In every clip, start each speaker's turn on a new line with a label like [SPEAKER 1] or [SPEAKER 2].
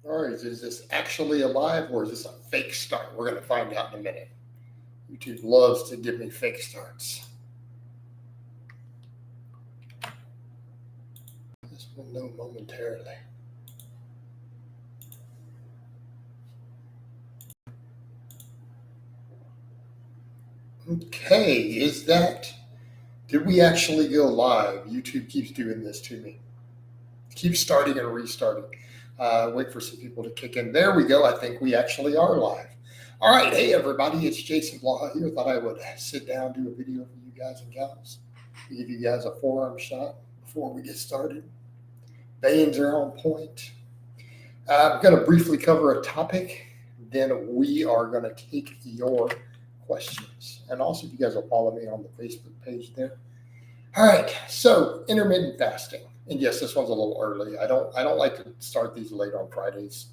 [SPEAKER 1] All right, is this actually alive or is this a fake start? We're going to find out in a minute. YouTube loves to give me fake starts. This will know momentarily. Okay, did we actually go live? YouTube keeps doing this to me. Keeps starting and restarting. Wait for some people to kick in. There we go. I think we actually are live. All right. Hey, everybody. It's Jason Blaha here. Thought I would sit down, do a video for you guys and gals. Give you guys a forearm shot before we get started. Veins are on point. I'm going to briefly cover a topic. Then we are going to take your questions. And also, if you guys will follow me on the Facebook page there. All right. So, intermittent fasting. And yes, this one's a little early. I don't like to start these late on Fridays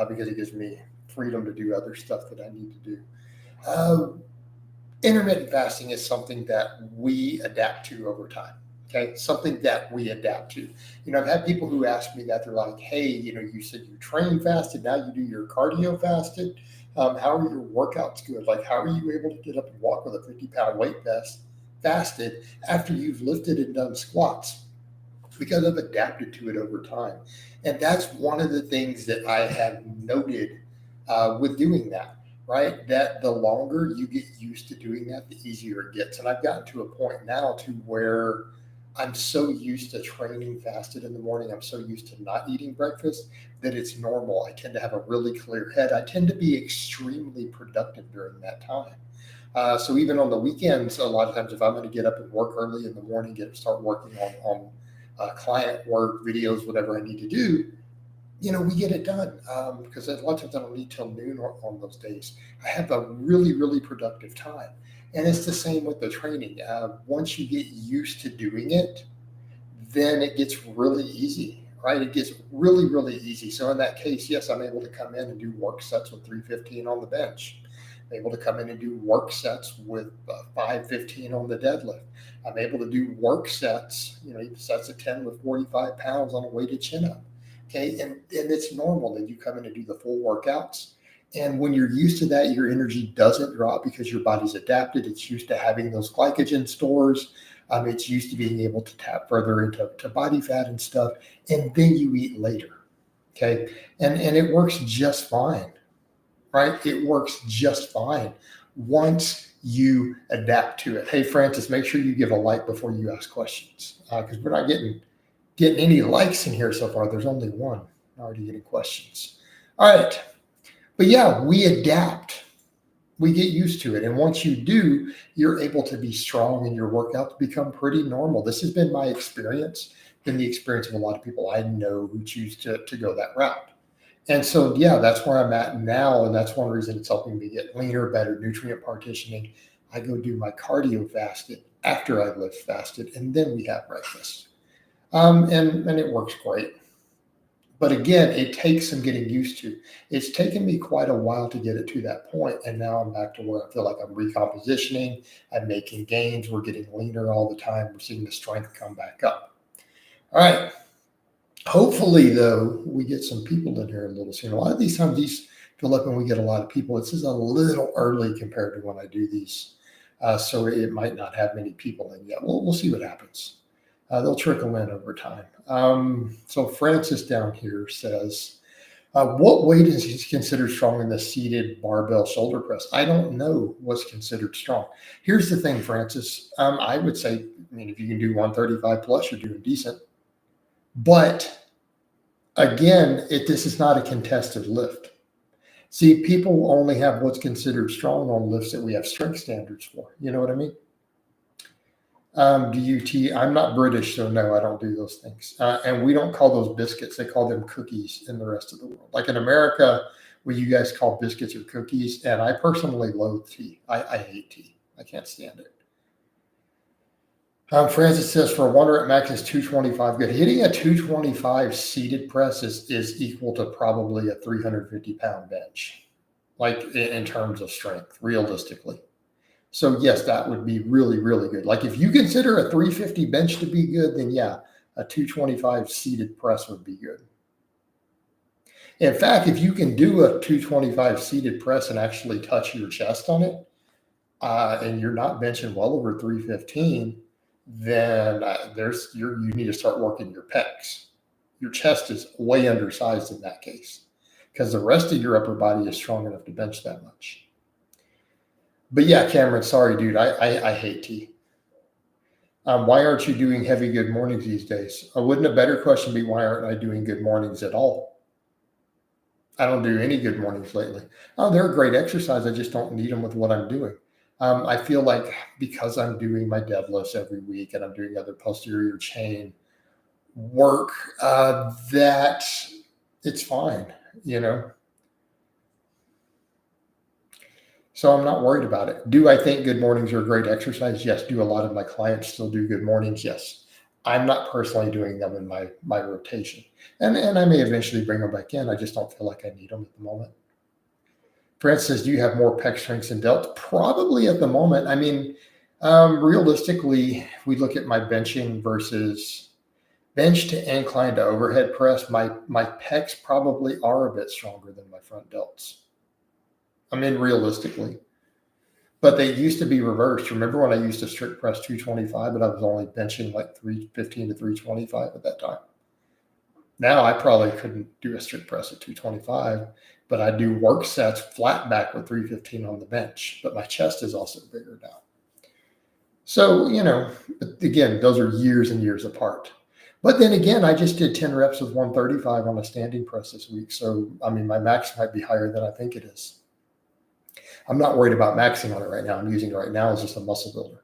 [SPEAKER 1] because it gives me freedom to do other stuff that I need to do. Intermittent fasting is something that we adapt to over time. Okay, something that we adapt to. I've had people who ask me that. They're like, "Hey, you said you train fasted. Now you do your cardio fasted. How are your workouts good? Like, how are you able to get up and walk with a 50-pound weight vest fasted after you've lifted and done squats?" Because I've adapted to it over time. And that's one of the things that I have noted with doing that, right? That the longer you get used to doing that, the easier it gets. And I've gotten to a point now to where I'm so used to training fasted in the morning. I'm so used to not eating breakfast that it's normal. I tend to have a really clear head. I tend to be extremely productive during that time. So even on the weekends, a lot of times if I'm going to get up and work early in the morning, start working on client work, videos, whatever I need to do, we get it done because a lot of times I don't need till noon on those days. I have a really, really productive time. And it's the same with the training. Once you get used to doing it, then it gets really easy, right? It gets really, really easy. So in that case, yes, I'm able to come in and do work sets with 315 on the bench. I'm able to come in and do work sets with 515 on the deadlift. I'm able to do work sets, sets of 10 with 45 pounds on a weighted chin up. Okay. And it's normal that you come in and do the full workouts. And when you're used to that, your energy doesn't drop because your body's adapted. It's used to having those glycogen stores. It's used to being able to tap further into body fat and stuff. And then you eat later. Okay. And it works just fine, right? It works just fine once you adapt to it. Hey, Francis, make sure you give a like before you ask questions because we're not getting any likes in here so far. There's only one. I'm already getting questions. All right. But yeah, we adapt. We get used to it. And once you do, you're able to be strong and your workouts become pretty normal. This has been my experience, been the experience of a lot of people I know who choose to go that route. And so, yeah, that's where I'm at now. And that's one reason it's helping me get leaner, better nutrient partitioning. I go do my cardio fasted after I lift fasted, and then we have breakfast. And it works great. But again, it takes some getting used to. It's taken me quite a while to get it to that point, and now I'm back to where I feel like I'm recompositioning, I'm making gains, we're getting leaner all the time, we're seeing the strength come back up. All right. Hopefully, though, we get some people in here a little sooner. A lot of these times, feel like when we get a lot of people, it's just a little early compared to when I do these. So it might not have many people in yet. We'll see what happens. They'll trickle in over time. So Francis down here says, what weight is considered strong in the seated barbell shoulder press? I don't know what's considered strong. Here's the thing, Francis. I would say, if you can do 135 plus, you're doing decent. But again, this is not a contested lift. See, people only have what's considered strong on lifts that we have strength standards for. You know what I mean? DUT, I'm not British, so no, I don't do those things. And we don't call those biscuits. They call them cookies in the rest of the world. Like in America, what you guys call biscuits or cookies. And I personally loathe tea. I hate tea. I can't stand it. Francis says for a 1 rep max is 225. Good. Hitting a 225 seated press is equal to probably a 350-pound bench, like in terms of strength, realistically. So yes, that would be really, really good. Like if you consider a 350 bench to be good, then yeah, a 225 seated press would be good. In fact, if you can do a 225 seated press and actually touch your chest on it, and you're not benching well over 315, then you need to start working your pecs. Your chest is way undersized in that case because the rest of your upper body is strong enough to bench that much. But yeah, Cameron, sorry, dude, I hate tea. Why aren't you doing heavy good mornings these days? Wouldn't a better question be why aren't I doing good mornings at all? I don't do any good mornings lately. Oh, they're a great exercise. I just don't need them with what I'm doing. I feel like because I'm doing my deadlifts every week and I'm doing other posterior chain work, that it's fine, you know? So I'm not worried about it. Do I think good mornings are a great exercise? Yes. Do a lot of my clients still do good mornings? Yes. I'm not personally doing them in my rotation. And I may eventually bring them back in. I just don't feel like I need them at the moment. Brent says, do you have more pec strengths and delts? Probably at the moment. I mean, realistically, we look at my benching versus bench to incline to overhead press. My pecs probably are a bit stronger than my front delts. I mean, realistically. But they used to be reversed. Remember when I used to strict press 225, but I was only benching like 315 to 325 at that time. Now I probably couldn't do a strict press at 225, but I do work sets flat back with 315 on the bench. But my chest is also bigger now. So, again, those are years and years apart. But then again, I just did 10 reps with 135 on a standing press this week. So, I mean, my max might be higher than I think it is. I'm not worried about maxing on it right now. I'm using it right now as just a muscle builder.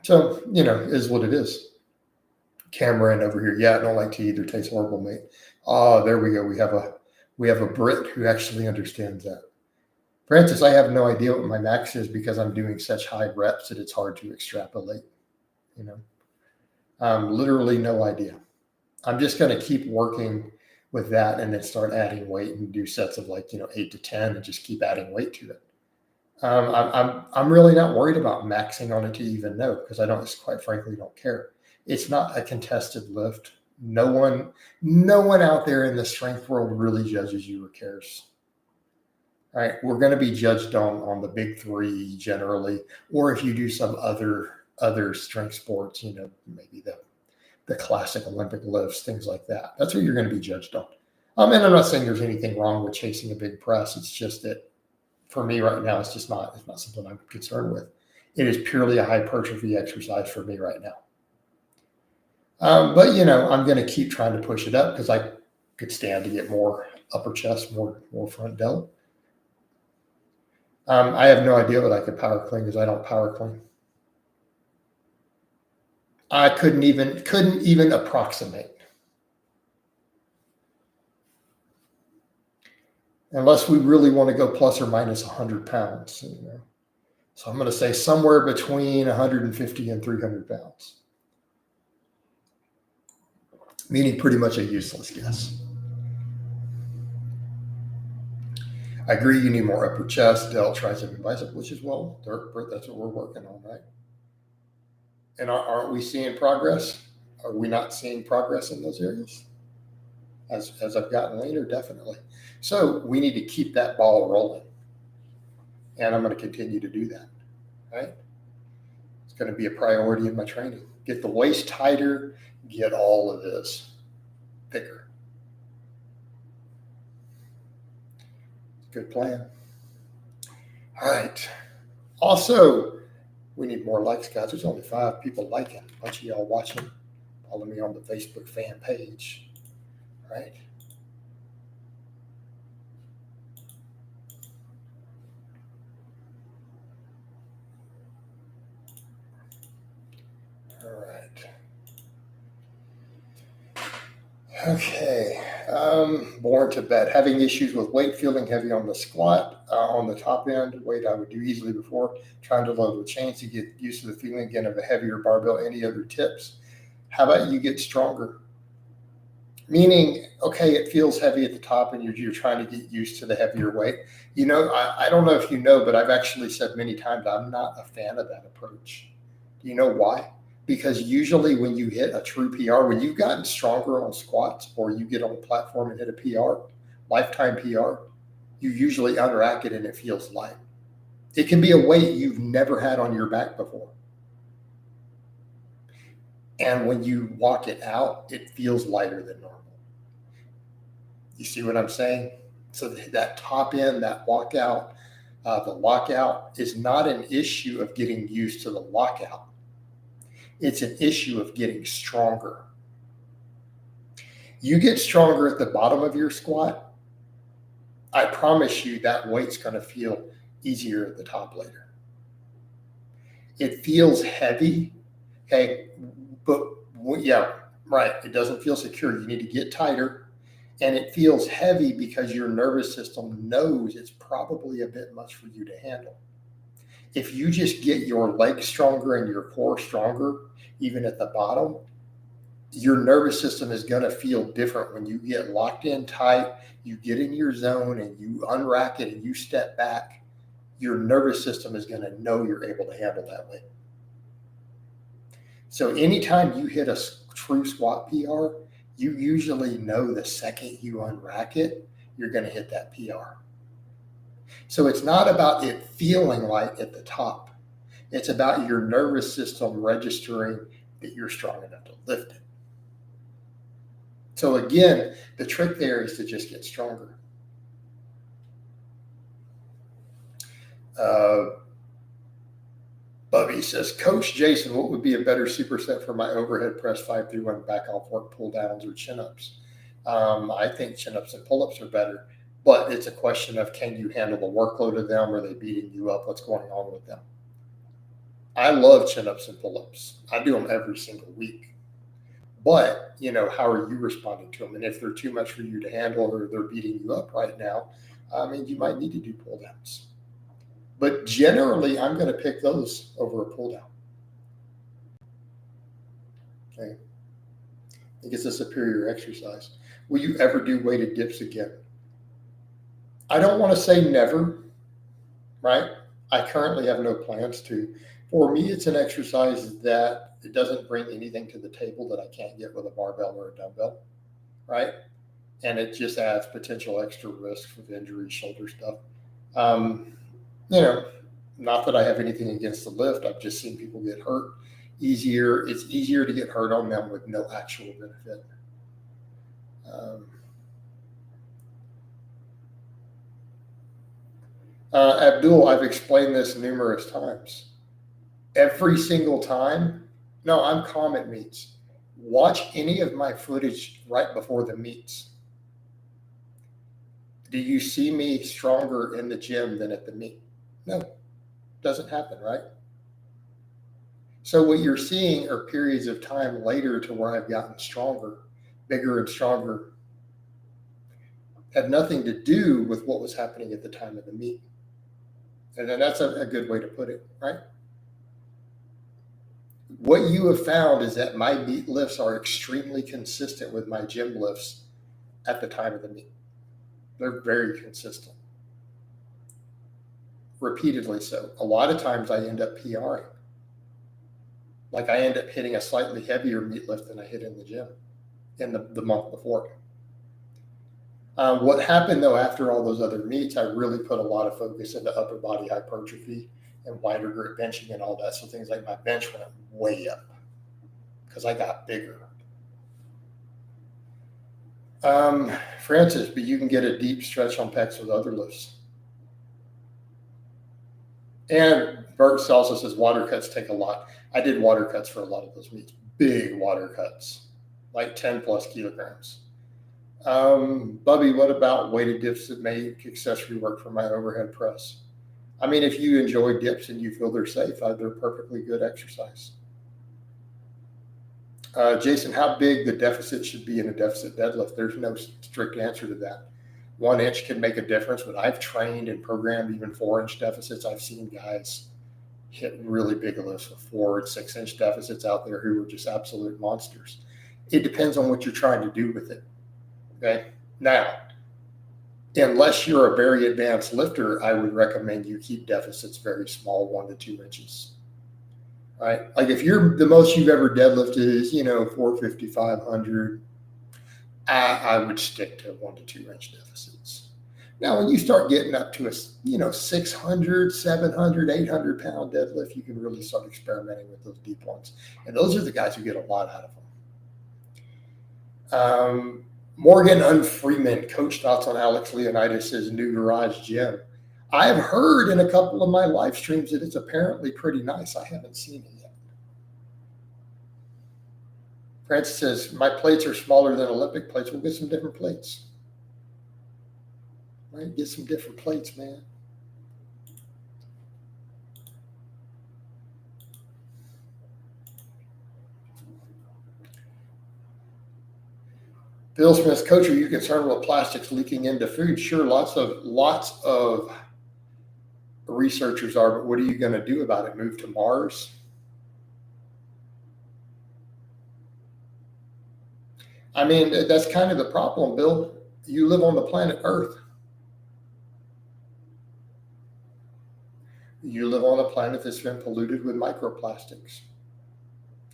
[SPEAKER 1] So, is what it is. Cameron over here. Yeah, I don't like tea either. Tastes horrible, mate. Oh, there we go. We have a Brit who actually understands that. Francis, I have no idea what my max is because I'm doing such high reps that it's hard to extrapolate. Literally no idea. I'm just going to keep working with that and then start adding weight and do sets of 8 to 10 and just keep adding weight to it. I'm really not worried about maxing on it to even know because I quite frankly don't care. It's not a contested lift. No one out there in the strength world really judges you or cares. All right, we're going to be judged on the big three generally, or if you do some other strength sports, maybe the classic Olympic lifts, things like that. That's what you're going to be judged on. And I'm not saying there's anything wrong with chasing a big press. It's just that for me right now, it's not something I'm concerned with. It is purely a hypertrophy exercise for me right now. But I'm going to keep trying to push it up because I could stand to get more upper chest, more front delt. I have no idea what I could power clean because I don't power clean. I couldn't even approximate. Unless we really want to go plus or minus 100 pounds. So I'm going to say somewhere between 150 and 300 pounds. Meaning pretty much a useless guess. I agree you need more upper chest, delt, tricep, and bicep, which is that's what we're working on, right? And aren't we seeing progress? Are we not seeing progress in those areas? As I've gotten later, definitely. So we need to keep that ball rolling. And I'm going to continue to do that, right? It's going to be a priority in my training. Get the waist tighter, get all of this thicker. Good plan. All right. Also, we need more likes, guys. There's only 5 people liking. A bunch of y'all watching. Follow me on the Facebook fan page. Right. All right. Okay. Born to bed. Having issues with weight, feeling heavy on the squat, on the top end. Weight I would do easily before. Trying to load with chains to get used to the feeling again of a heavier barbell. Any other tips? How about you get stronger? Meaning, okay, it feels heavy at the top and you're trying to get used to the heavier weight. I don't know if you know, but I've actually said many times I'm not a fan of that approach. Do you know why? Because usually when you hit a true PR, when you've gotten stronger on squats or you get on a platform and hit a PR, lifetime PR, you usually unrack it and it feels light. It can be a weight you've never had on your back before. And when you walk it out, it feels lighter than normal. You see what I'm saying? So that top end, that walkout, the lockout is not an issue of getting used to the lockout. It's an issue of getting stronger. You get stronger at the bottom of your squat, I promise you that weight's going to feel easier at the top later. It feels heavy, okay, but yeah, right. It doesn't feel secure. You need to get tighter. And it feels heavy because your nervous system knows it's probably a bit much for you to handle. If you just get your legs stronger and your core stronger, even at the bottom, your nervous system is going to feel different when you get locked in tight, you get in your zone and you unrack it and you step back. Your nervous system is going to know you're able to handle that weight. So anytime you hit a true squat PR, you usually know the second you unrack it, you're going to hit that PR. So it's not about it feeling light at the top. It's about your nervous system registering that you're strong enough to lift it. So again, the trick there is to just get stronger. Bubby says, Coach Jason, what would be a better superset for my overhead press 5-3-1 back off work, pull downs, or chin-ups? I think chin-ups and pull-ups are better, but it's a question of can you handle the workload of them? Are they beating you up? What's going on with them? I love chin-ups and pull-ups. I do them every single week. But, how are you responding to them? And if they're too much for you to handle or they're beating you up right now, you might need to do pull-downs. But generally, I'm going to pick those over a pull-down. Okay. I think it's a superior exercise. Will you ever do weighted dips again? I don't want to say never, right? I currently have no plans to. For me, it's an exercise that it doesn't bring anything to the table that I can't get with a barbell or a dumbbell, right? And it just adds potential extra risk of injury, shoulder stuff. Not that I have anything against the lift. I've just seen people get hurt easier. It's easier to get hurt on them with no actual benefit. Abdul, I've explained this numerous times. Every single time, no, I'm calm at meets. Watch any of my footage right before the meets. Do you see me stronger in the gym than at the meet? No, doesn't happen, right? So what you're seeing are periods of time later to where I've gotten stronger, bigger and stronger. Had nothing to do with what was happening at the time of the meet. And then that's a good way to put it, right? What you have found is that my meet lifts are extremely consistent with my gym lifts at the time of the meet. They're very consistent. Repeatedly so. A lot of times I end up PRing. Like I end up hitting a slightly heavier meet lift than I hit in the gym in the month before. What happened though after all those other meets, I really put a lot of focus into upper body hypertrophy and wider grip benching and all that. So things like my bench went way up because I got bigger. Francis, but you can get a deep stretch on pecs with other lifts. And Bert also says water cuts take a lot. I did water cuts for a lot of those meets. Big water cuts, like 10 plus kilograms. Bubby, what about weighted dips that make accessory work for my overhead press? I mean, if you enjoy dips and you feel they're safe, they're perfectly good exercise. Jason, how big the deficit should be in a deficit deadlift? There's no strict answer to that. 1 inch can make a difference, but I've trained and programmed even 4-inch deficits. I've seen guys hit really big lifts with 4 and 6 inch deficits out there who are just absolute monsters. It depends on what you're trying to do with it. Okay. Now, unless you're a very advanced lifter, I would recommend you keep deficits very small, 1 to 2 inches. right? Like if you're the most you've ever deadlifted is, 450, 500, I would stick to 1 to 2 inch deficits. Now, when you start getting up to a, 600, 700, 800 pound deadlift, you can really start experimenting with those deep ones. And those are the guys who get a lot out of them. Morgan Unfreeman, coach thoughts on Alex Leonidas' new garage gym. I've heard in a couple of my live streams that it's apparently pretty nice. I haven't seen it yet. Francis says, my plates are smaller than Olympic plates. We'll get some different plates. Right? Get some different plates, man. Bill Smith, coach, are you concerned with plastics leaking into food? Sure, lots of researchers are, but what are you going to do about it? Move to Mars? I mean, that's kind of the problem, Bill. You live on the planet Earth. You live on a planet that's been polluted with microplastics.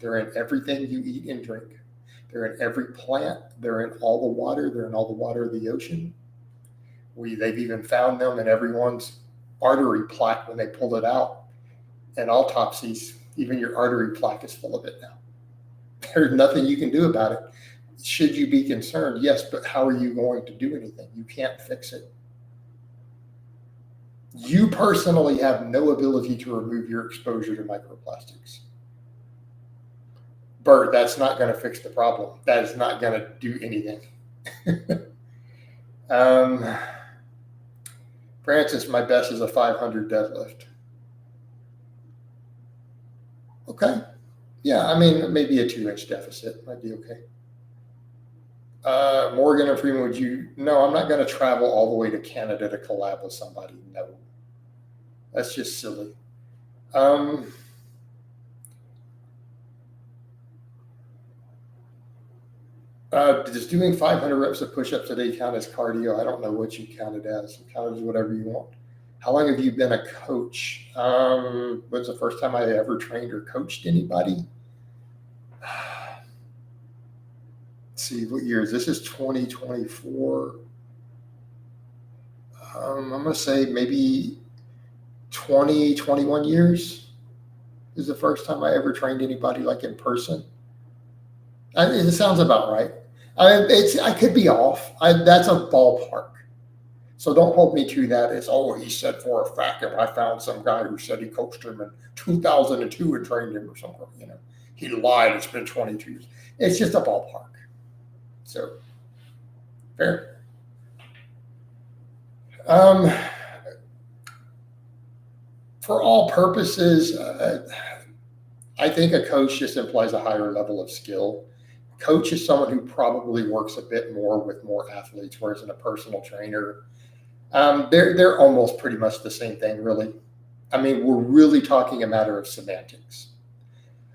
[SPEAKER 1] They're in everything you eat and drink. They're in every plant. They're in all the water. They're in all the water of the ocean. They've even found them in everyone's artery plaque when they pulled it out. And autopsies, even your artery plaque is full of it now. There's nothing you can do about it. Should you be concerned? Yes, but how are you going to do anything? You can't fix it. You personally have no ability to remove your exposure to microplastics. Bert, that's not going to fix the problem. That is not going to do anything. Francis, my best is a 500 deadlift. Okay. Yeah, I mean, maybe a 2-inch deficit might be okay. Morgan and Freeman, no, I'm not going to travel all the way to Canada to collab with somebody. No, that's just silly. Does doing 500 reps of push-ups a day count as cardio? I don't know what you count it as. Count it as whatever you want. How long have you been a coach? When's the first time I ever trained or coached anybody? Let's see, what year is this? This is 2024. I'm going to say maybe 20, 21 years is the first time I ever trained anybody like in person. It sounds about right. I could be off. That's a ballpark. So don't hold me to that. It's, he said for a fact, and I found some guy who said he coached him in 2002 and trained him or something. He lied. It's been 22 years. It's just a ballpark. So, fair. For all purposes, I think a coach just implies a higher level of skill. Coach is someone who probably works a bit more with more athletes, whereas in a personal trainer, they're almost pretty much the same thing, really. I mean, we're really talking a matter of semantics.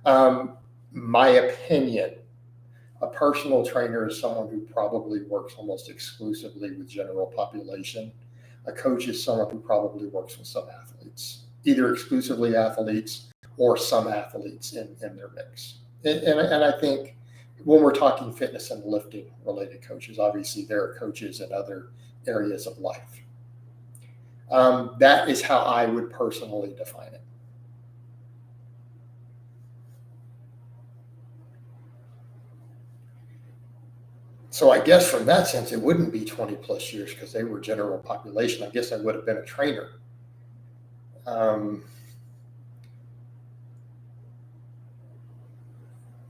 [SPEAKER 1] My opinion, a personal trainer is someone who probably works almost exclusively with general population. A coach is someone who probably works with some athletes, either exclusively athletes or some athletes in their mix. And I think when we're talking fitness and lifting related coaches, obviously there are coaches in other areas of life. That is how I would personally define it. So I guess from that sense, it wouldn't be 20 plus years because they were general population. I guess I would have been a trainer.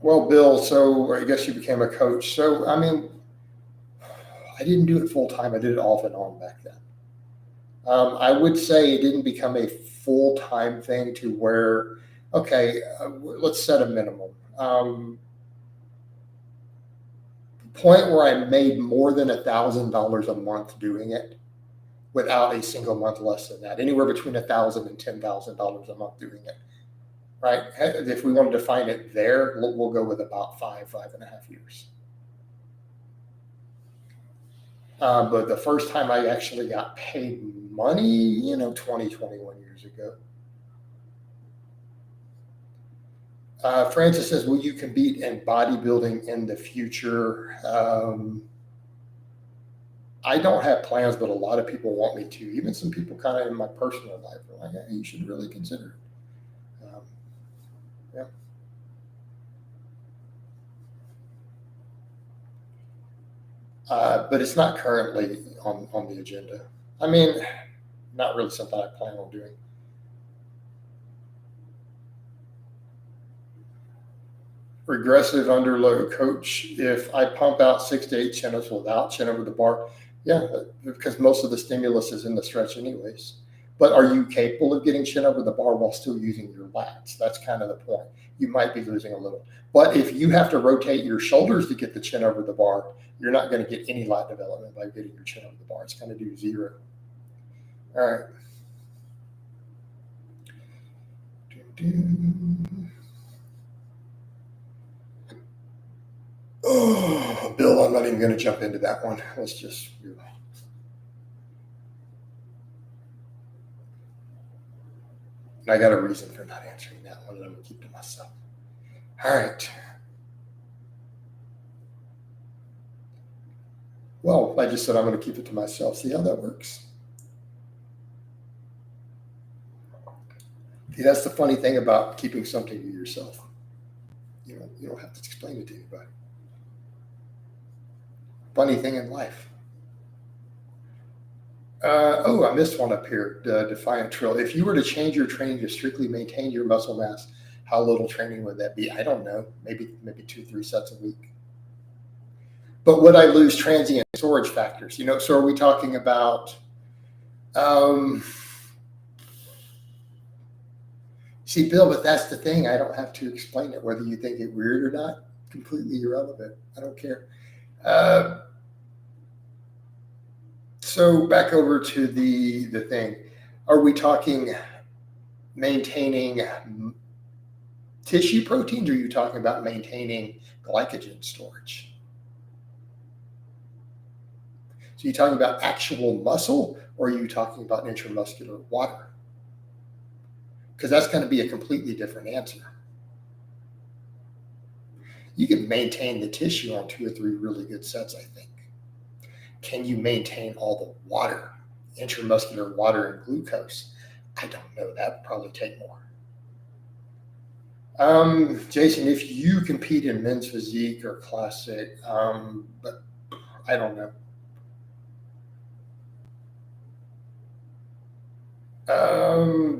[SPEAKER 1] Well, Bill, so I guess you became a coach. So, I mean, I didn't do it full time. I did it off and on back then. I would say it didn't become a full-time thing to where, okay, let's set a minimum. Point where I made more than $1,000 a month doing it without a single month less than that, anywhere between $1,000 and $10,000 a month doing it, right? If we want to define it there, we'll go with about 5.5 years. But the first time I actually got paid money, 20, 21 years ago. Francis says, will you compete in bodybuilding in the future? I don't have plans, but a lot of people want me to. Even some people kind of in my personal life are like, hey, you should really consider it. Yeah. But it's not currently on the agenda. I mean, not really something I plan on doing. Regressive underload, coach. If I pump out 6 to 8 chin-ups without chin over the bar, yeah, because most of the stimulus is in the stretch anyways. But are you capable of getting chin over the bar while still using your lats? That's kind of the point. You might be losing a little. But if you have to rotate your shoulders to get the chin over the bar, you're not going to get any lat development by getting your chin over the bar. It's going to do zero. All right. Oh, Bill, I'm not even going to jump into that one. Let's just. And I got a reason for not answering that one, and I'm going to keep to myself. All right. Well, I just said I'm going to keep it to myself. See how that works? See, that's the funny thing about keeping something to yourself. You don't have to explain it to anybody. Funny thing in life. I missed one up here. Defiant Trill. If you were to change your training to strictly maintain your muscle mass, how little training would that be? I don't know. Maybe 2-3 sets a week. But would I lose transient storage factors? So are we talking about? See, Bill, but that's the thing. I don't have to explain it. Whether you think it weird or not, completely irrelevant. I don't care. So back over to the thing. Are we talking maintaining tissue proteins, or are you talking about maintaining glycogen storage? So you're talking about actual muscle, or are you talking about intramuscular water? Because that's going to be a completely different answer. You can maintain the tissue on 2 or 3 really good sets, I think. Can you maintain all the water, intramuscular water and glucose? I don't know. That would probably take more. Jason, if you compete in men's physique or classic, but I don't know.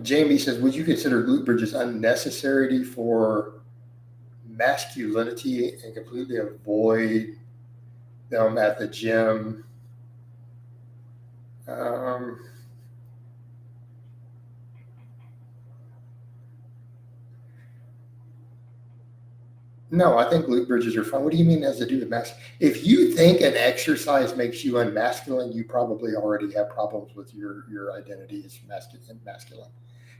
[SPEAKER 1] Jamie says, would you consider glute bridges unnecessary for masculinity and completely avoid them at the gym? No, I think glute bridges are fun. What do you mean it has to do with mass? If you think an exercise makes you unmasculine, you probably already have problems with your identity as masculine.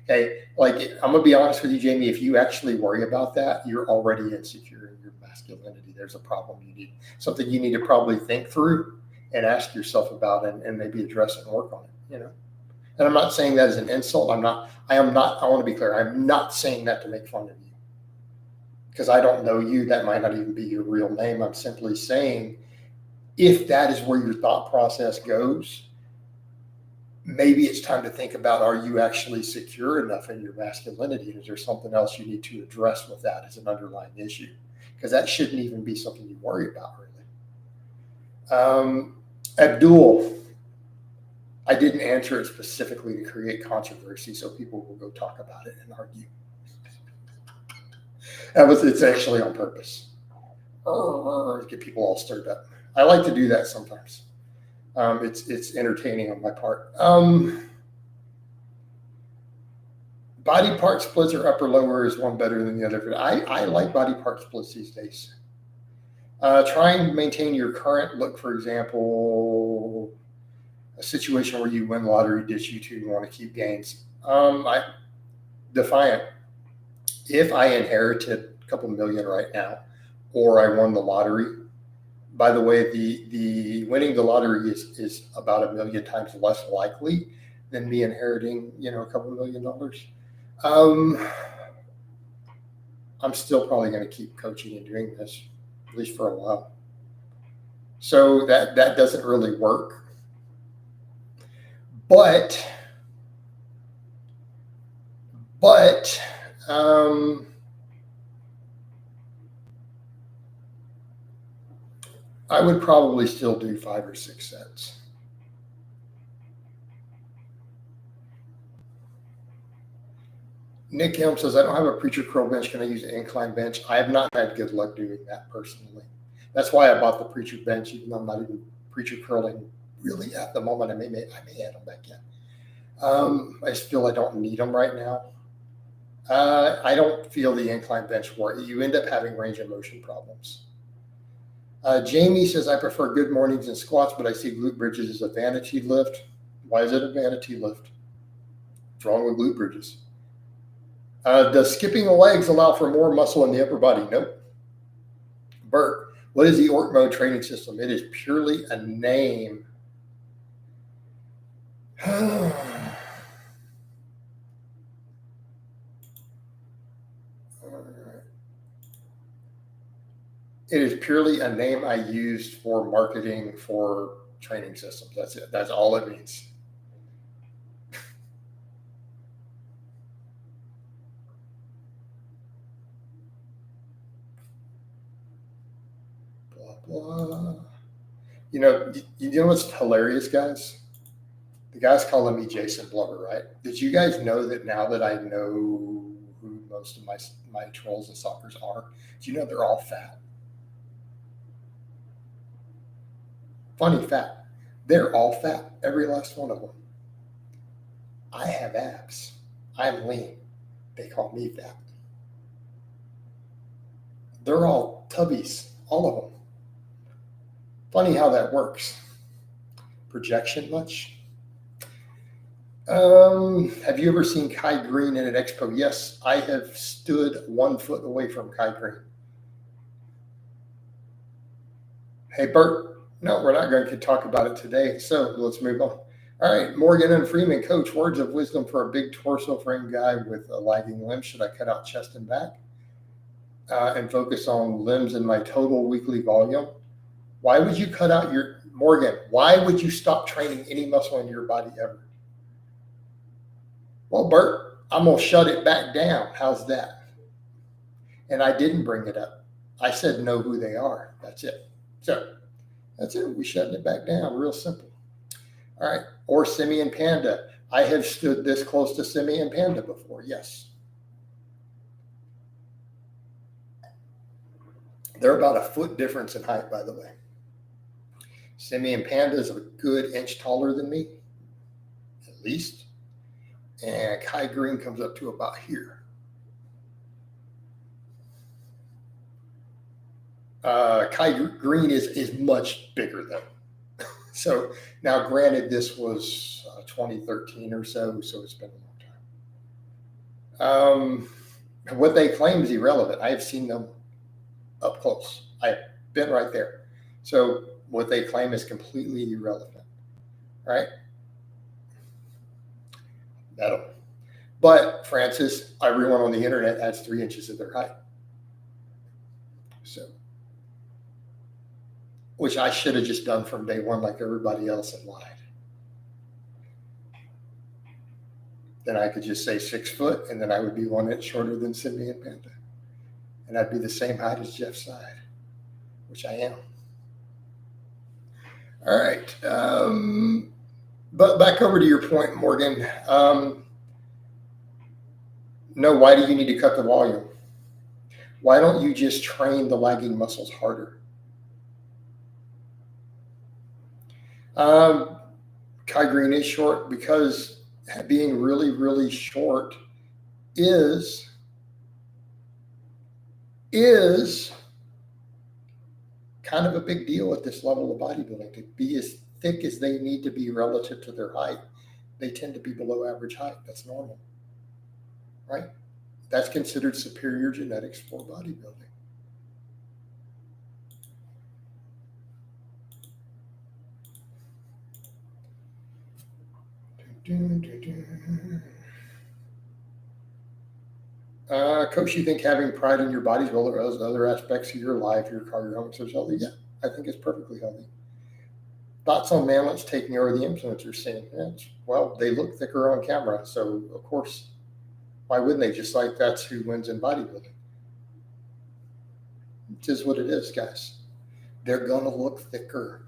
[SPEAKER 1] Okay, like I'm gonna be honest with you, Jamie. If you actually worry about that, you're already insecure in your masculinity. There's a problem. Something you need to probably think through and ask yourself about, and maybe address it and work on it. And I'm not saying that as an insult. I want to be clear. I'm not saying that to make fun of you, because I don't know you. That might not even be your real name. I'm simply saying, if that is where your thought process goes, maybe it's time to think about, are you actually secure enough in your masculinity? Is there something else you need to address with that as an underlying issue? Because that shouldn't even be something you worry about, really. Abdul, I didn't answer it specifically to create controversy, so people will go talk about it and argue. It's actually on purpose. Get people all stirred up. I like to do that sometimes. It's entertaining on my part. Body part splits or upper lower, is one better than the other? I like body part splits these days. Trying to maintain your current look, for example, a situation where you win lottery, ditch YouTube, you want to keep gains. Defiant. If I inherited a couple million right now, or I won the lottery, by the way, the winning the lottery is about 1 million times less likely than me inheriting, a couple $1 million. I'm I'm still probably going to keep coaching and doing this, at least for a while. So that doesn't really work. But I would probably still do 5 or 6 sets. Nick Helm says, I don't have a preacher curl bench. Can I use an incline bench? I have not had good luck doing that personally. That's why I bought the preacher bench, even though I'm not even preacher curling really at the moment. I may add them back in. I just feel I don't need them right now. I don't feel the incline bench work. You end up having range of motion problems. Jamie says, I prefer good mornings and squats, but I see glute bridges as a vanity lift. Why is it a vanity lift? What's wrong with glute bridges? Does skipping the legs allow for more muscle in the upper body? Nope. Bert, what is the ORT mode training system? It is purely a name. It is purely a name I used for marketing for training systems. That's it. That's all it means. Blah, blah. You know what's hilarious, guys? The guy's calling me Jason Blubber, right? Did you guys know that now that I know who most of my trolls and stalkers are, do you know they're all fat? Funny fact, they're all fat, every last one of them. I have abs. I'm lean. They call me fat. They're all tubbies, all of them. Funny how that works. Projection much? Have you ever seen Kai Green in an expo? Yes, I have stood 1 foot away from Kai Green. Hey, Bert. No, we're not going to talk about it today. So let's move on. All right, Morgan and Freeman, coach, words of wisdom for a big torso frame guy with a lagging limb. Should I cut out chest and back and focus on limbs in my total weekly volume? Why would you cut out Morgan, why would you stop training any muscle in your body ever? Well, Bert, I'm going to shut it back down. How's that? And I didn't bring it up. I said know who they are. That's it. So that's it. We're shutting it back down. Real simple. All right. Or Simian Panda. I have stood this close to Simian Panda before. Yes. They're about a foot difference in height, by the way. Simian Panda is a good inch taller than me, at least. And Kai Green comes up to about here. Kai Green is much bigger though. So now, granted, this was 2013 or so it's been a long time. What they claim is irrelevant. I have seen them up close. I've been right there. So what they claim is completely irrelevant, right? Metal. But Francis, everyone on the internet adds 3 inches of their height. So, which I should have just done from day one like everybody else and lied. Then I could just say 6 foot, and then I would be 1 inch shorter than Simian Panda. And I'd be the same height as Jeff Side, which I am. All right. But back over to your point, Morgan. No, why do you need to cut the volume? Why don't you just train the lagging muscles harder? Kai Green is short because being really, really short is kind of a big deal at this level of bodybuilding. To be as thick as they need to be relative to their height, they tend to be below average height. That's normal, right? That's considered superior genetics for bodybuilding. Coach, you think having pride in your body as well as other aspects of your life, your car, your home, is healthy? Yeah, I think it's perfectly healthy. Thoughts on manlets taking over the influencer scene? Yeah, well, they look thicker on camera, so of course, why wouldn't they? Just like that's who wins in bodybuilding. It is what it is, guys. They're going to look thicker,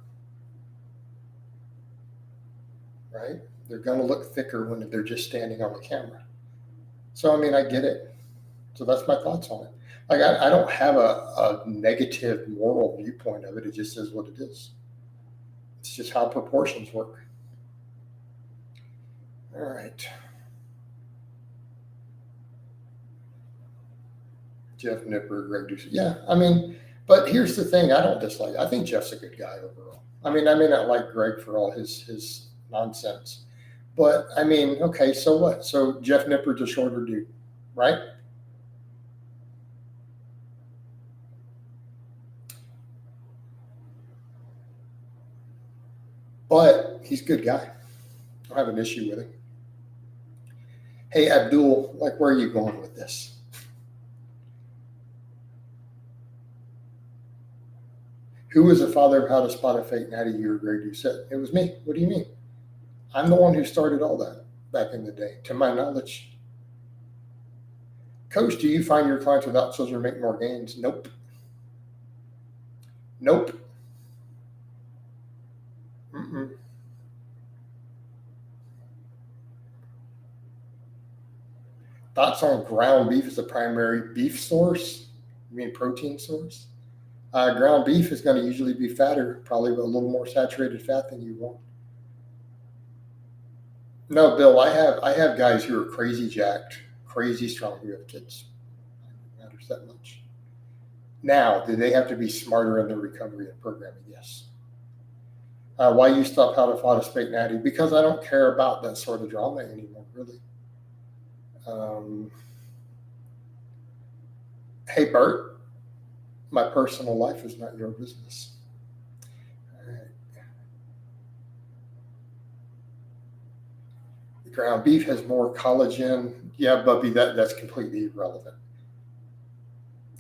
[SPEAKER 1] right? They're going to look thicker when they're just standing on the camera. So, I mean, I get it. So that's my thoughts on it. Like, I don't have a negative moral viewpoint of it. It just is what it is. It's just how proportions work. All right. Jeff Nipper, Greg Ducey. Yeah, I mean, but here's the thing. I don't dislike. I think Jeff's a good guy overall. I mean, I may not like Greg for all his nonsense, but I mean, okay, so what? So Jeff Nipper's a shorter dude, right? But he's a good guy. I don't have an issue with him. Hey, Abdul, like, where are you going with this? Who was the father of How to Spot a Fake Natty? You or Greg Doucette? It was me. What do you mean? I'm the one who started all that back in the day, to my knowledge. Coach, do you find your clients without children make more gains? Nope. Nope. Mm-mm. Thoughts on ground beef as a primary beef source? You mean protein source? Ground beef is going to usually be fatter, probably with a little more saturated fat than you want. No, Bill, I have guys who are crazy jacked, crazy strong, who have kids. It matters that much. Now, do they have to be smarter in their recovery and programming? Yes. Why you stop How to Spot a Fake Natty? Because I don't care about that sort of drama anymore, really. Hey, Bert, my personal life is not your business. All right. The ground beef has more collagen. Yeah, Bubby, that's completely irrelevant.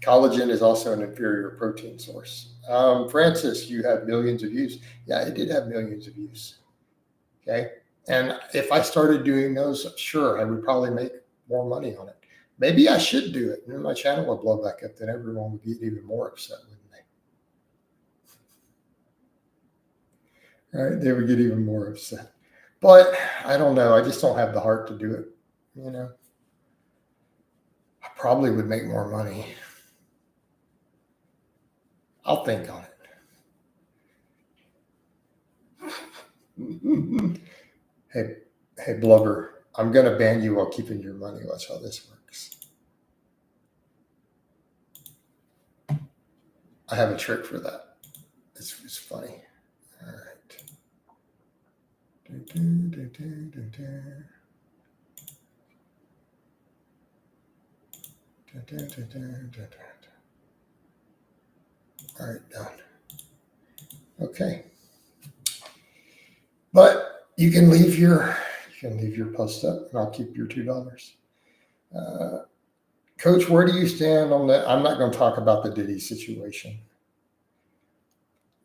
[SPEAKER 1] Collagen is also an inferior protein source. Francis, you have millions of views. Yeah, I did have millions of views. Okay. And if I started doing those, sure, I would probably make more money on it. Maybe I should do it. And my channel would blow back up. Then everyone would get even more upset, wouldn't they? Right? They would get even more upset. But I don't know. I just don't have the heart to do it. You know, I probably would make more money. I'll think on it. Hey, Blubber, I'm going to ban you while keeping your money. Watch how this works. I have a trick for that. It's funny. All right. All right, done. Okay. But you can leave your post up, and I'll keep your $2. Coach, where do you stand on that? I'm not going to talk about the Diddy situation.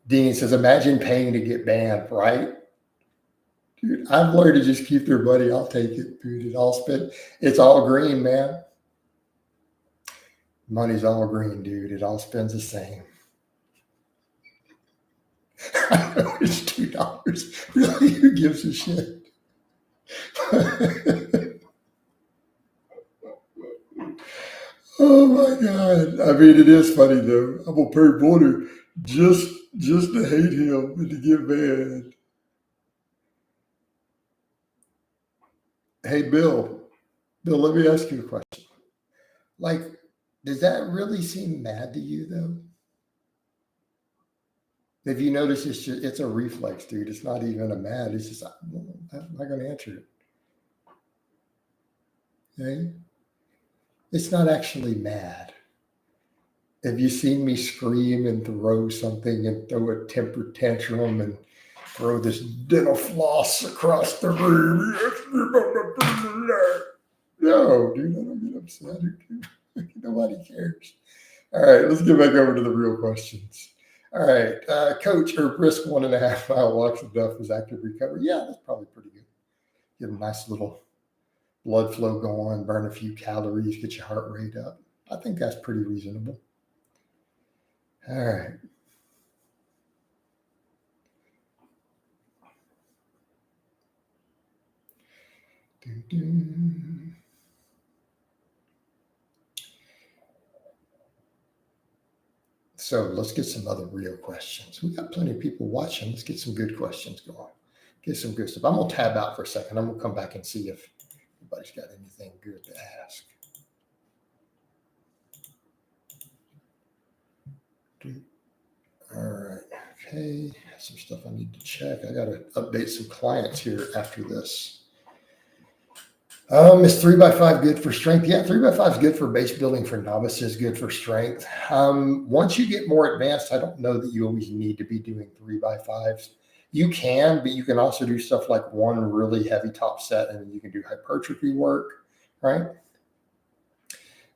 [SPEAKER 1] Dean says, imagine paying to get banned, right? Dude, I've learned to just keep their money. I'll take it, dude. It's all green, man. Money's all green, dude. It all spends the same. I know it's $2. Really, who gives a shit? Oh my God. I mean, it is funny though. I'm gonna pay money just to hate him and to get mad. Hey, Bill, let me ask you a question. Like, does that really seem mad to you though? If you notice, it's a reflex, dude. It's not even a mad. It's just, I'm not going to answer it. Okay? It's not actually mad. Have you seen me scream and throw something and throw a temper tantrum and throw this dental floss across the room? No, dude, I don't get upset. Nobody cares. All right, let's get back over to the real questions. All right, coach, or brisk 1.5 mile walks enough as active recovery? Yeah, that's probably pretty good. Get a nice little blood flow going, burn a few calories, get your heart rate up. I think that's pretty reasonable. All right. So let's get some other real questions. We got plenty of people watching. Let's get some good questions going. Get some good stuff. I'm going to tab out for a second. I'm going to come back and see if anybody's got anything good to ask. All right. Okay. Some stuff I need to check. I got to update some clients here after this. Is 3x5 good for strength? Yeah, 3x5 is good for base building for novices, good for strength. Once you get more advanced, I don't know that you always need to be doing 3x5s. You can, but you can also do stuff like one really heavy top set, and then you can do hypertrophy work, right?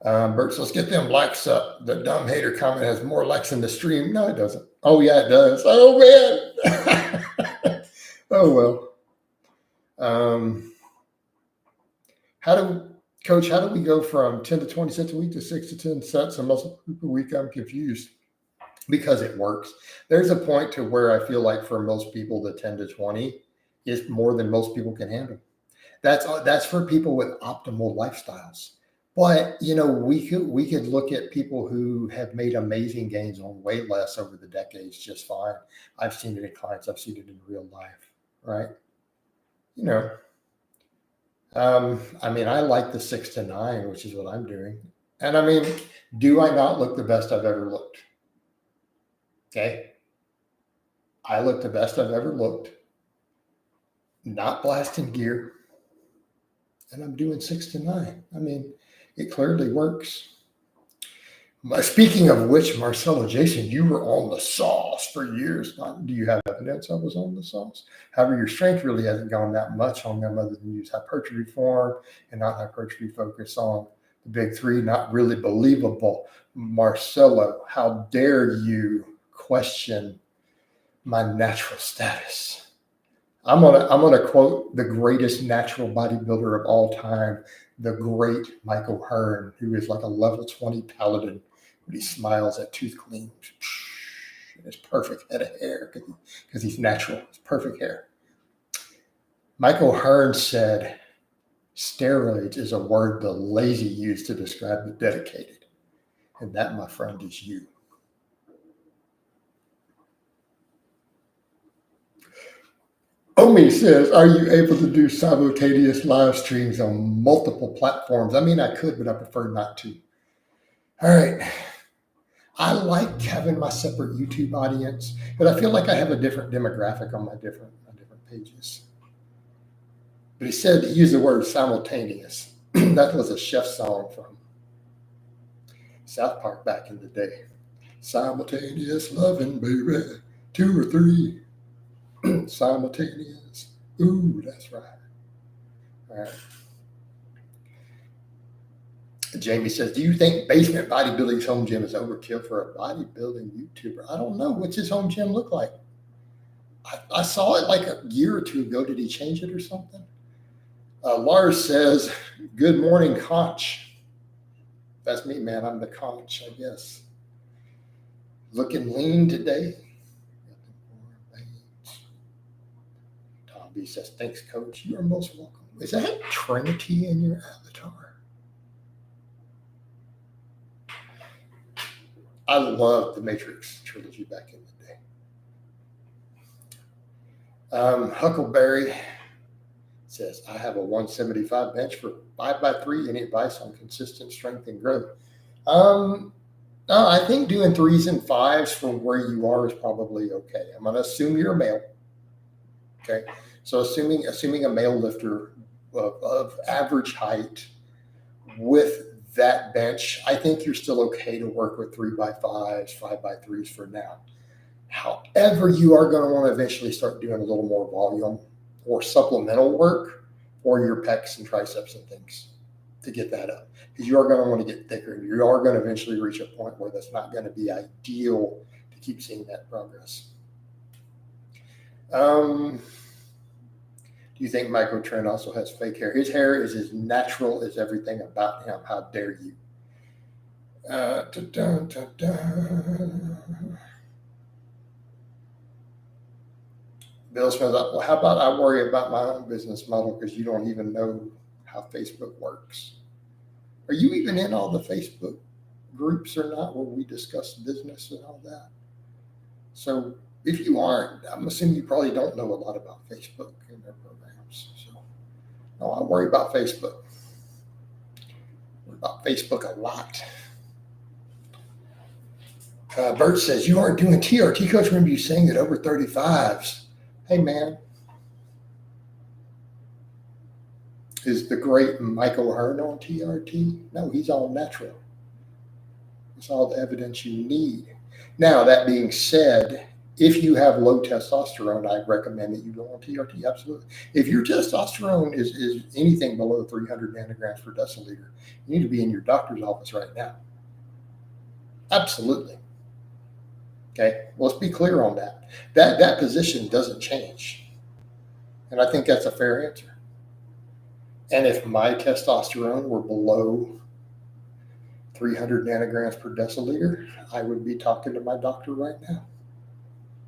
[SPEAKER 1] Bert, so let's get them likes up. The dumb hater comment has more likes in the stream. No, it doesn't. Oh, yeah, it does. Oh, man. Oh, well. Coach, how do we go from 10 to 20 sets a week to 6 to 10 sets a muscle group a week? I'm confused. Because it works. There's a point to where I feel like for most people, the 10 to 20 is more than most people can handle. That's for people with optimal lifestyles. But, we could look at people who have made amazing gains on weight loss over the decades just fine. I've seen it in clients. I've seen it in real life, right? I like the 6 to 9, which is what I'm doing. And do I not look the best I've ever looked? Okay. I look the best I've ever looked, not blasting gear, and I'm doing 6 to 9. It clearly works. Speaking of which, Marcelo, Jason, you were on the sauce for years. Do you have evidence I was on the sauce? However, your strength really hasn't gone that much on them other than use hypertrophy form and not hypertrophy focus on the big three. Not really believable. Marcelo, how dare you question my natural status? I'm gonna quote the greatest natural bodybuilder of all time, the great Michael Hearn, who is like a level 20 paladin, but he smiles at tooth clean. His perfect head of hair because he's natural. It's perfect hair. Michael Hearn said, "Steroids is a word the lazy use to describe the dedicated, and that, my friend, is you." Omi says, "Are you able to do simultaneous live streams on multiple platforms?" I could, but I prefer not to. All right. I like having my separate YouTube audience, but I feel like I have a different demographic on my different pages. But he said he used the word simultaneous. That was a chef song from South Park back in the day. Simultaneous loving, baby, 2 or 3. Simultaneous. Ooh, that's right. All right. Jamie says, "Do you think basement bodybuilding's home gym is overkill for a bodybuilding YouTuber?" I don't know. What's his home gym look like? I saw it like a year or two ago. Did he change it or something? Lars says, "Good morning, conch." That's me, man. I'm the conch, I guess. Looking lean today. Tom B says, "Thanks, coach. You are most welcome." Is that Trinity in your avatar? I love the Matrix trilogy back in the day. Huckleberry says, "I have a 175 bench for 5x3. Any advice on consistent strength and growth?" I think doing 3s and 5s for where you are is probably okay. I'm going to assume you're a male. Okay. So assuming a male lifter of average height with that bench, I think you're still okay to work with 3x5s, 5x3s for now. However, you are going to want to eventually start doing a little more volume or supplemental work for your pecs and triceps and things to get that up, because you are going to want to get thicker, and you are going to eventually reach a point where that's not going to be ideal to keep seeing that progress. Do you think Michael Trent also has fake hair? His hair is as natural as everything about him. How dare you? Bill Smith, well, how about I worry about my own business model because you don't even know how Facebook works? Are you even in all the Facebook groups or not where we discuss business and all that? So if you aren't, I'm assuming you probably don't know a lot about Facebook and their programs. So no, I worry about Facebook. I worry about Facebook a lot. Bert says, you aren't doing TRT, Coach. Remember you saying that over 35s. Hey, man. Is the great Michael Hearn on TRT? No, he's all natural. It's all the evidence you need. Now, that being said, if you have low testosterone, I'd recommend that you go on TRT. Absolutely. If your testosterone is anything below 300 nanograms per deciliter, you need to be in your doctor's office right now. Absolutely. Okay, well, let's be clear on that. That position doesn't change. And I think that's a fair answer. And if my testosterone were below 300 nanograms per deciliter, I would be talking to my doctor right now.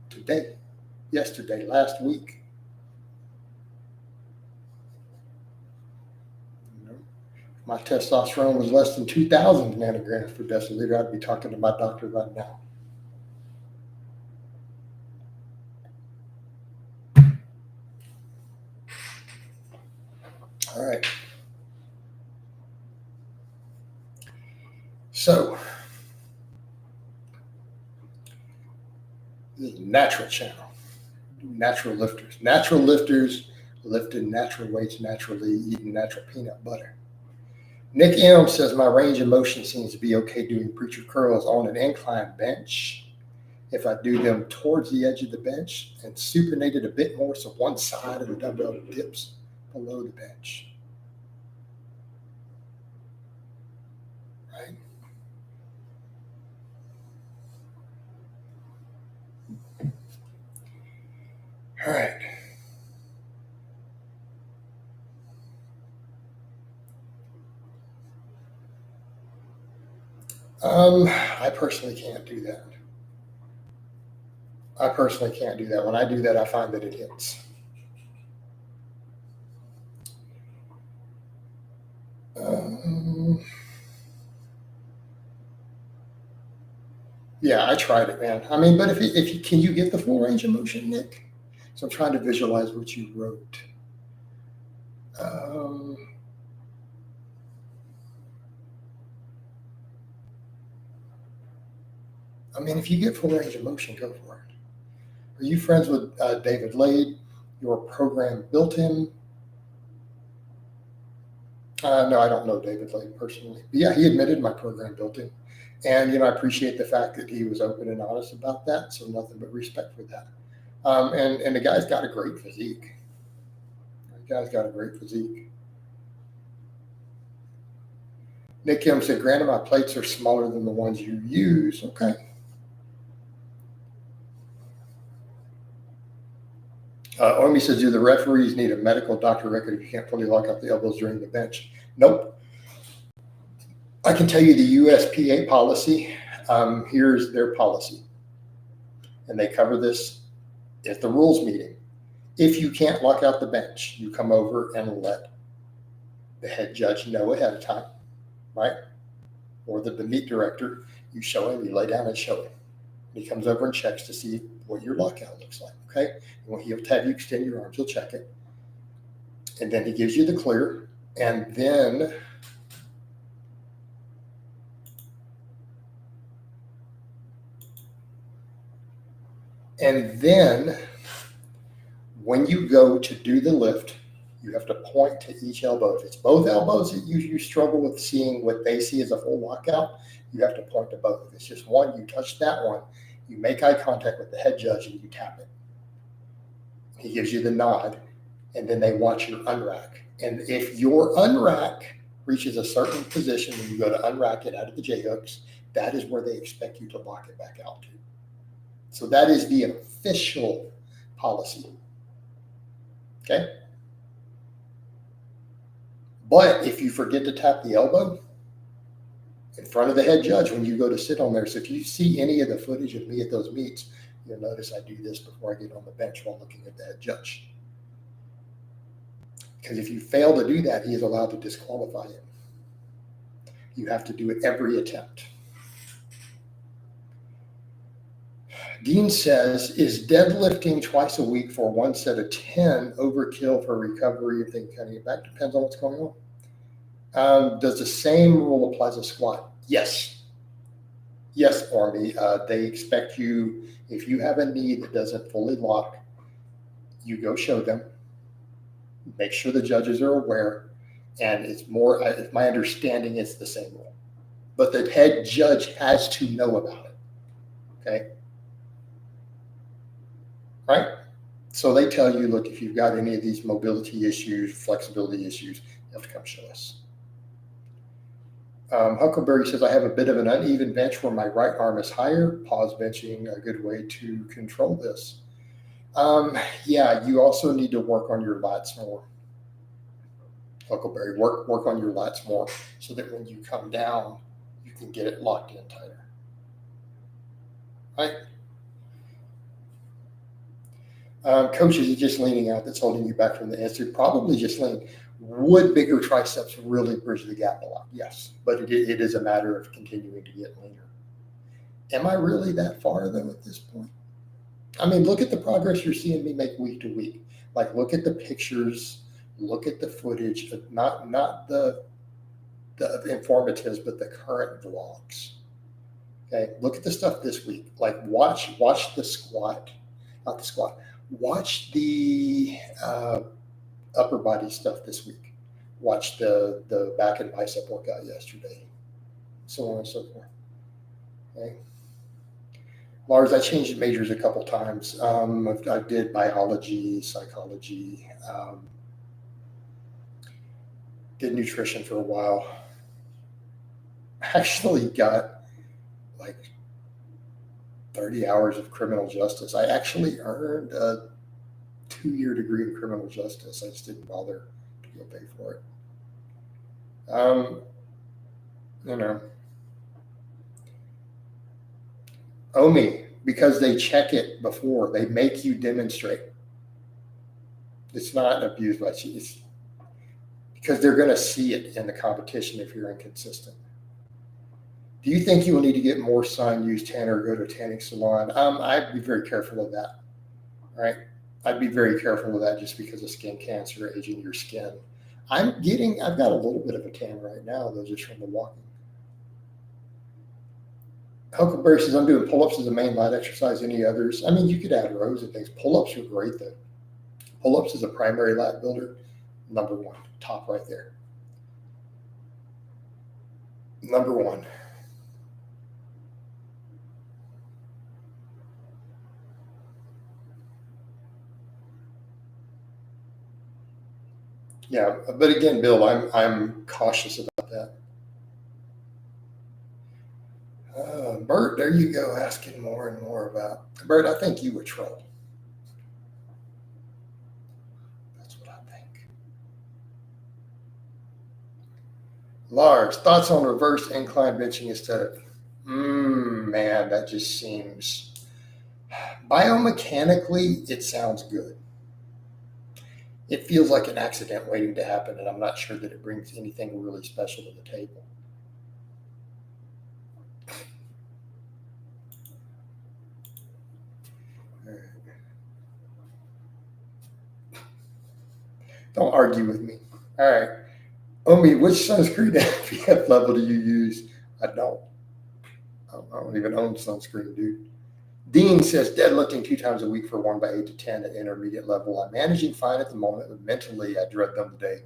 [SPEAKER 1] Today, yesterday, last week. If my testosterone was less than 2,000 nanograms per deciliter, I'd be talking to my doctor right now. All right. So, this is a natural channel. Natural lifters. Natural lifters lifting natural weights naturally, eating natural peanut butter. Nick M says, my range of motion seems to be okay doing preacher curls on an incline bench. If I do them towards the edge of the bench and supinate it a bit more so one side of the dumbbell dips below the bench. Right? All right. I personally can't do that. When I do that, I find that it hits. Yeah, I tried it, man. I mean, but if you can you get the full range of motion, Nick? So I'm trying to visualize what you wrote. I mean, if you get full range of motion, go for it. Are you friends with David Lade? Your program built him? No, I don't know David Lade personally. But yeah, he admitted my program built him. And, I appreciate the fact that he was open and honest about that. So nothing but respect for that. And the guy's got a great physique. Nick Kim said, granted, my plates are smaller than the ones you use. Okay. Omi says, do the referees need a medical doctor record if you can't fully lock up the elbows during the bench? Nope. I can tell you the USPA policy. Here's their policy. And they cover this at the rules meeting. If you can't lock out the bench, you come over and let the head judge know ahead of time, right? Or the meet director, you show him, you lay down and show him. And he comes over and checks to see what your lockout looks like, okay? And when he'll have you extend your arms, he'll check it. And then he gives you the clear. And then when you go to do the lift, you have to point to each elbow. If it's both elbows that you struggle with seeing what they see as a full lockout, you have to point to both. If it's just one, you touch that one, you make eye contact with the head judge and you tap it. He gives you the nod, and then they watch your unrack. And if your unrack reaches a certain position when you go to unrack it out of the J hooks, that is where they expect you to lock it back out to. So that is the official policy. Okay? But if you forget to tap the elbow in front of the head judge when you go to sit on there, so if you see any of the footage of me at those meets, you'll notice I do this before I get on the bench while looking at the head judge. Because if you fail to do that, he is allowed to disqualify you. You have to do it every attempt. Dean says, is deadlifting twice a week for one set of 10 overkill for recovery if they can kind of get back? Depends on what's going on. Does the same rule apply to squat? Yes. Yes, Army. They expect you, if you have a knee that doesn't fully lock, you go show them. Make sure the judges are aware. And it's more, my understanding is the same rule. But the head judge has to know about it. Okay? Right? So they tell you, look, if you've got any of these mobility issues, flexibility issues, you have to come show us. Huckleberry says, I have a bit of an uneven bench where my right arm is higher. Pause benching, a good way to control this. Yeah, you also need to work on your lats more. Huckleberry, work on your lats more so that when you come down, you can get it locked in tighter. Right? Coach, is it just leaning out that's holding you back from the answer? Probably just lean. Would bigger triceps really bridge the gap a lot? Yes, but it is a matter of continuing to get leaner. Am I really that far, though, at this point? I mean, look at the progress you're seeing me make week to week. Like, look at the pictures, look at the footage, not the informatives, but the current vlogs. Okay, look at the stuff this week. Like, watch the squat, not the squat. Watch the upper body stuff this week. Watch the back and bicep workout yesterday, so on and so forth. Okay. Lars, I changed majors a couple times. I did biology, psychology, did nutrition for a while. Actually got like 30 hours of criminal justice. I actually earned a 2-year degree in criminal justice. I just didn't bother to go pay for it. Omi, because they check it before, they make you demonstrate. It's not abused by cheese because they're going to see it in the competition if you're inconsistent. Do you think you will need to get more sun, use tan, or go to a tanning salon? I'd be very careful of that. Right? I'd be very careful of that just because of skin cancer, aging your skin. I've got a little bit of a tan right now, though, just from the walking. Huckleberry says, I'm doing pull-ups as a main light exercise. Any others? I mean, you could add rows and things. Pull-ups are great, though. Pull-ups is a primary lat builder. Number one, top right there. Number one. Yeah, but again, Bill, I'm cautious about that. Bert, there you go, asking more and more about. Bert, I think you were trolled. That's what I think. Lars, thoughts on reverse incline benching instead of, man, that just seems, biomechanically, it sounds good. It feels like an accident waiting to happen, and I'm not sure that it brings anything really special to the table. Don't argue with me. All right. Omi, which sunscreen SPF level do you use? I don't even own sunscreen, dude. Dean says deadlifting 2 times a week for 1 by 8 to 10 at intermediate level. I'm managing fine at the moment, but mentally I dread them today.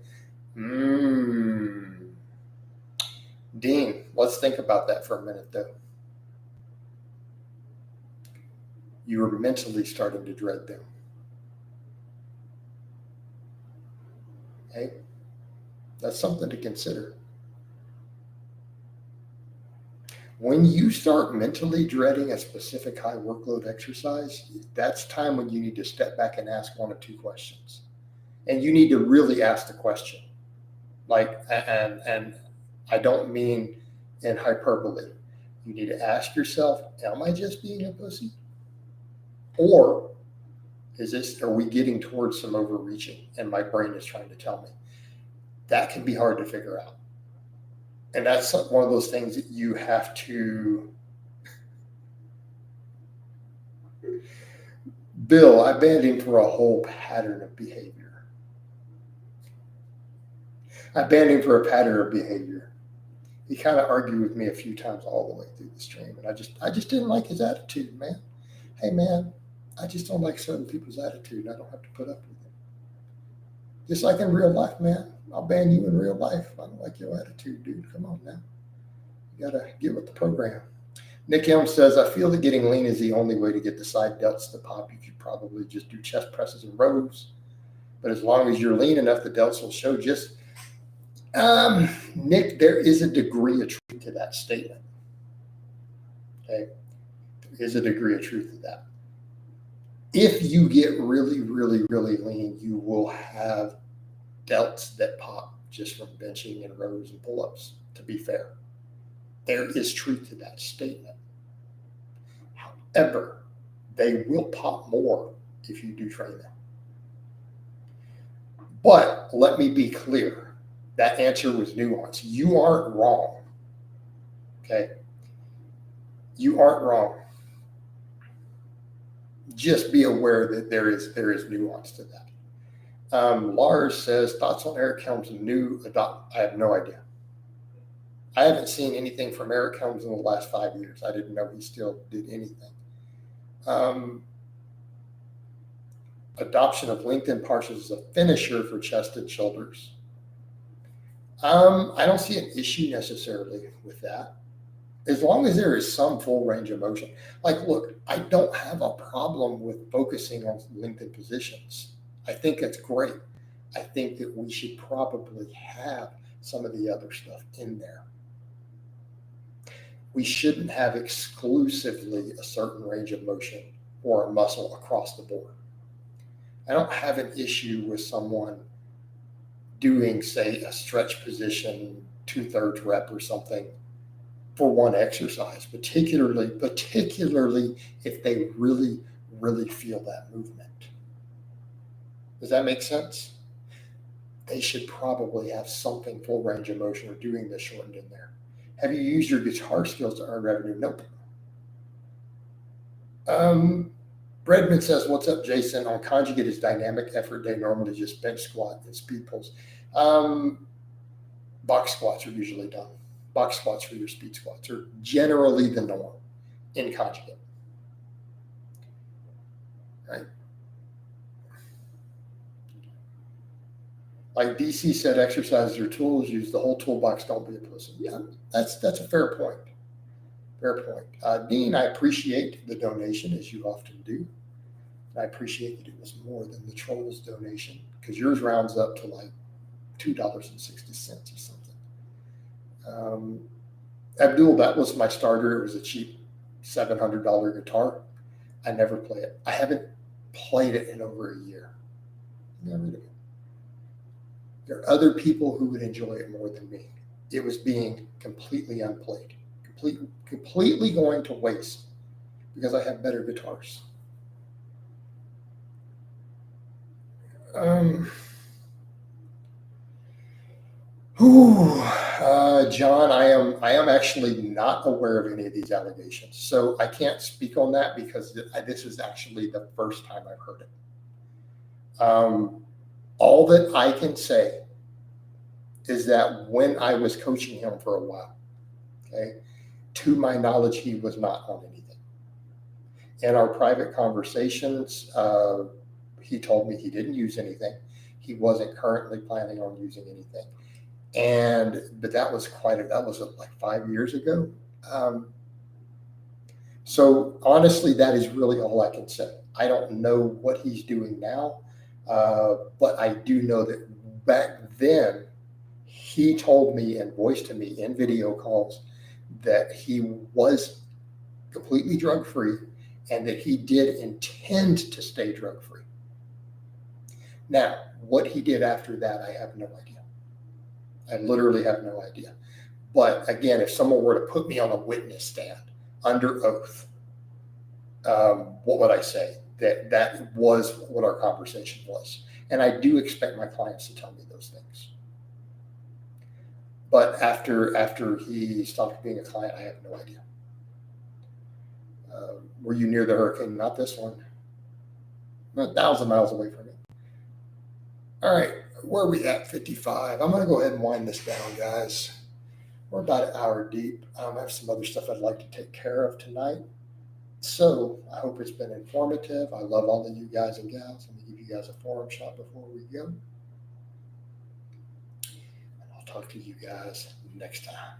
[SPEAKER 1] Dean, let's think about that for a minute, though. You are mentally starting to dread them. Okay? That's something to consider. When you start mentally dreading a specific high workload exercise, that's time when you need to step back and ask one of two questions. And you need to really ask the question. And I don't mean in hyperbole. You need to ask yourself, am I just being a pussy? Or are we getting towards some overreaching and my brain is trying to tell me? That can be hard to figure out. And that's one of those things that you have to. Bill, I banned him for a whole pattern of behavior. I banned him for a pattern of behavior. He kind of argued with me a few times all the way through the stream, and I just didn't like his attitude, man. Hey, man, I just don't like certain people's attitude, and I don't have to put up with it. Just like in real life, man. I'll ban you in real life. I don't like your attitude, dude. Come on now. You got to get with the program. Nick Helm says, I feel that getting lean is the only way to get the side delts to pop. You could probably just do chest presses and rows. But as long as you're lean enough, the delts will show just. Nick, there is a degree of truth to that statement. Okay? There is a degree of truth to that. If you get really, really, really lean, you will have delts that pop just from benching and rows and pull-ups, to be fair. There is truth to that statement. However, they will pop more if you do train them. But let me be clear. That answer was nuanced. You aren't wrong. Okay? You aren't wrong. Just be aware that there is nuance to that. Lars says, thoughts on Eric Helms' new I have no idea. I haven't seen anything from Eric Helms in the last 5 years. I didn't know he still did anything. Adoption of LinkedIn partials as a finisher for chest and shoulders. I don't see an issue necessarily with that. As long as there is some full range of motion. Like, look, I don't have a problem with focusing on LinkedIn positions. I think that's great. I think that we should probably have some of the other stuff in there. We shouldn't have exclusively a certain range of motion or a muscle across the board. I don't have an issue with someone doing, say, a stretch position, 2/3 rep or something for one exercise, particularly if they really, really feel that movement. Does that make sense? They should probably have something full range of motion or doing this shortened in there. Have you used your guitar skills to earn revenue? Nope. Bredman says, what's up, Jason? On conjugate is dynamic effort day normally just bench squat and speed pulls. Box squats are usually done. Box squats for your speed squats are generally the norm in conjugate. Right? Like DC said, exercises are tools, use the whole toolbox, don't be a pussy. Yeah, that's a fair point. Fair point. Dean, I appreciate the donation, as you often do. I appreciate that it was more than the Trolls donation, because yours rounds up to like $2.60 or something. Abdul, that was my starter. It was a cheap $700 guitar. I never play it. I haven't played it in over a year. Never did. There are other people who would enjoy it more than me. It was being completely unplayed, completely going to waste because I have better guitars. John, I am actually not aware of any of these allegations, so I can't speak on that because this is actually the first time I've heard it. All that I can say is that when I was coaching him for a while, okay, to my knowledge, he was not on anything. In our private conversations, he told me he didn't use anything. He wasn't currently planning on using anything. But that was like 5 years ago. So honestly, that is really all I can say. I don't know what he's doing now, but I do know that back then he told me and voiced to me in video calls that he was completely drug-free and that he did intend to stay drug-free. Now, what he did after that, I have no idea. I literally have no idea. But again, if someone were to put me on a witness stand under oath, what would I say? That was what our conversation was. And I do expect my clients to tell me those things. But after he stopped being a client, I have no idea. Were you near the hurricane? Not this one. I'm 1,000 miles away from it. All right, where are we at? 55. I'm going to go ahead and wind this down, guys. We're about an hour deep. I have some other stuff I'd like to take care of tonight. So I hope it's been informative. I love all of you guys and gals. Let me give you guys a forum shot before we go. And I'll talk to you guys next time.